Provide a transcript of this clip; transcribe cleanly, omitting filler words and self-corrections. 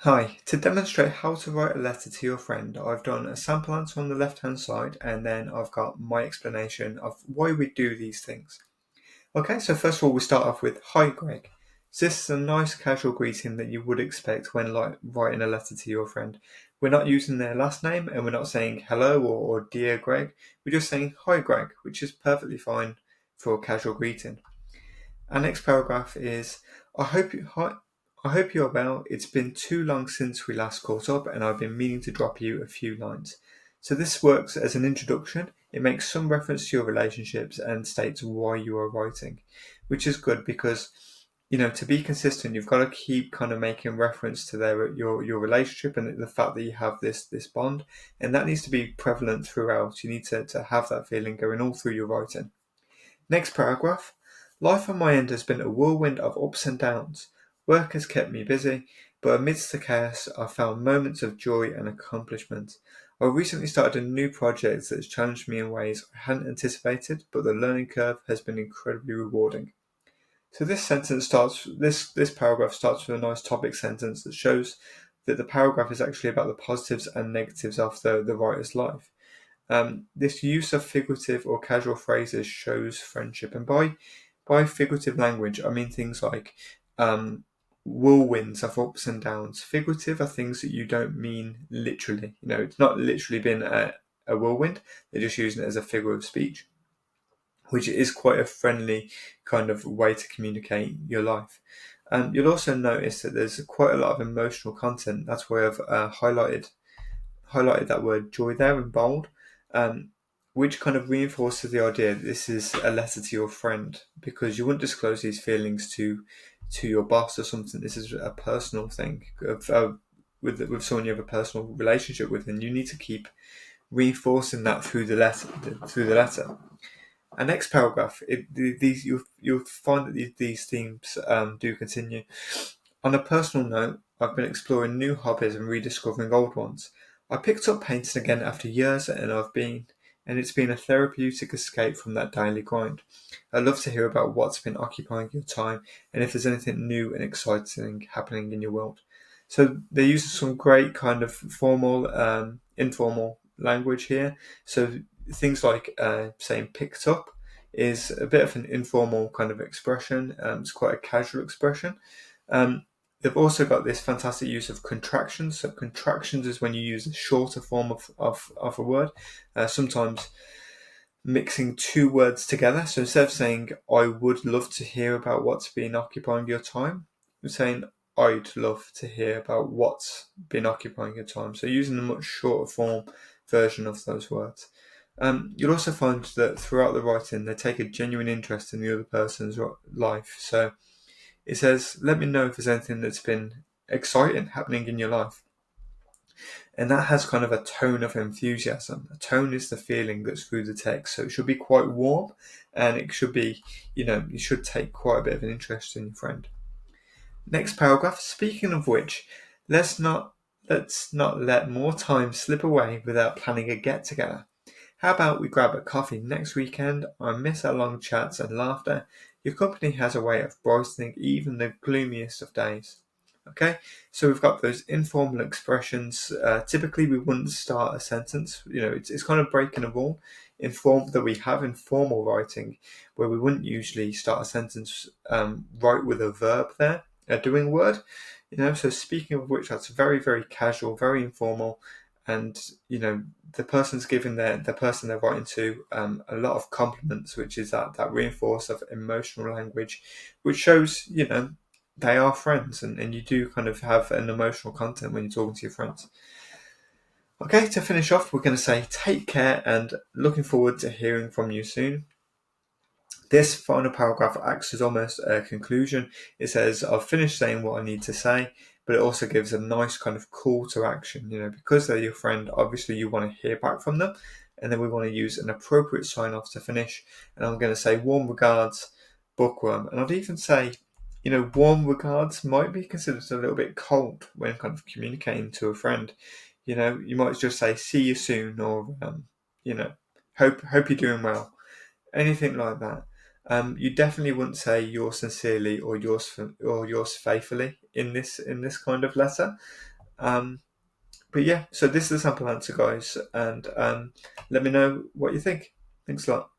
Hi, to demonstrate how to write a letter to your friend, I've done a sample answer on the left hand side and then I've got my explanation of why we do these things. Okay, so first of all, we start off with Hi Greg. So this is a nice casual greeting that you would expect when writing a letter to your friend. We're not using their last name and we're not saying hello or dear Greg. We're just saying Hi Greg, which is perfectly fine for a casual greeting. Our next paragraph is I hope you're well. It's been too long since we last caught up and I've been meaning to drop you a few lines. So this works as an introduction. It makes some reference to your relationships and states why you are writing, which is good because to be consistent, you've got to keep kind of making reference to your relationship and the fact that you have this bond, and that needs to be prevalent throughout. You need to have that feeling going all through your writing. Next paragraph. Life on my end has been a whirlwind of ups and downs. Work has kept me busy, but amidst the chaos, I've found moments of joy and accomplishment. I recently started a new project that's challenged me in ways I hadn't anticipated, but the learning curve has been incredibly rewarding. So this paragraph starts with a nice topic sentence that shows that the paragraph is actually about the positives and negatives of the writer's life. This use of figurative or casual phrases shows friendship, and by figurative language, I mean things like um, whirlwinds of ups and downs. Figurative are things that you don't mean literally. It's not literally been a whirlwind. They're just using it as a figure of speech, which is quite a friendly kind of way to communicate your life. You'll also notice that there's quite a lot of emotional content. That's why I've highlighted that word joy there in bold, um, which kind of reinforces the idea that this is a letter to your friend, because you wouldn't disclose these feelings to your boss or something. This is a personal thing with someone you have a personal relationship with, and you need to keep reinforcing that through the letter. And next paragraph, you'll find that these themes do continue. On a personal note, I've been exploring new hobbies and rediscovering old ones. I picked up painting again after years and it's been a therapeutic escape from that daily grind. I'd love to hear about what's been occupying your time and if there's anything new and exciting happening in your world. So they use some great kind of formal, informal language here. So things like saying picked up is a bit of an informal kind of expression. It's quite a casual expression. Um, They've also got this fantastic use of contractions. So contractions is when you use a shorter form of a word, sometimes mixing two words together. So instead of saying, I would love to hear about what's been occupying your time, you're saying, I'd love to hear about what's been occupying your time. So using a much shorter form version of those words. You'll also find that throughout the writing, they take a genuine interest in the other person's life. So it says, let me know if there's anything that's been exciting happening in your life. And that has kind of a tone of enthusiasm. A tone is the feeling that's through the text. So it should be quite warm and it should be, you should take quite a bit of an interest in your friend. Next paragraph, speaking of which, let's not let more time slip away without planning a get together. How about we grab a coffee next weekend? I miss our long chats and laughter. Your company has a way of brightening even the gloomiest of days. Okay, so we've got those informal expressions. Typically, we wouldn't start a sentence. It's kind of breaking a rule that we have in formal writing, where we wouldn't usually start a sentence right with a verb there, a doing word. So speaking of which, that's very, very casual, very informal, and the person's giving the person they're writing to a lot of compliments, which is that reinforce of emotional language, which shows they are friends, and you do kind of have an emotional content when you're talking to your friends. Okay, to finish off, we're going to say take care and looking forward to hearing from you soon. This final paragraph acts as almost a conclusion. It says, I've finished saying what I need to say, but it also gives a nice kind of call to action. Because they're your friend, obviously you want to hear back from them, and then we want to use an appropriate sign off to finish. And I'm going to say, warm regards, Bookworm. And I'd even say, warm regards might be considered a little bit cold when kind of communicating to a friend. You might just say, see you soon, or, hope you're doing well. Anything like that. You definitely wouldn't say yours sincerely or yours faithfully in this kind of letter. But yeah, so this is the sample answer, guys, and let me know what you think. Thanks a lot.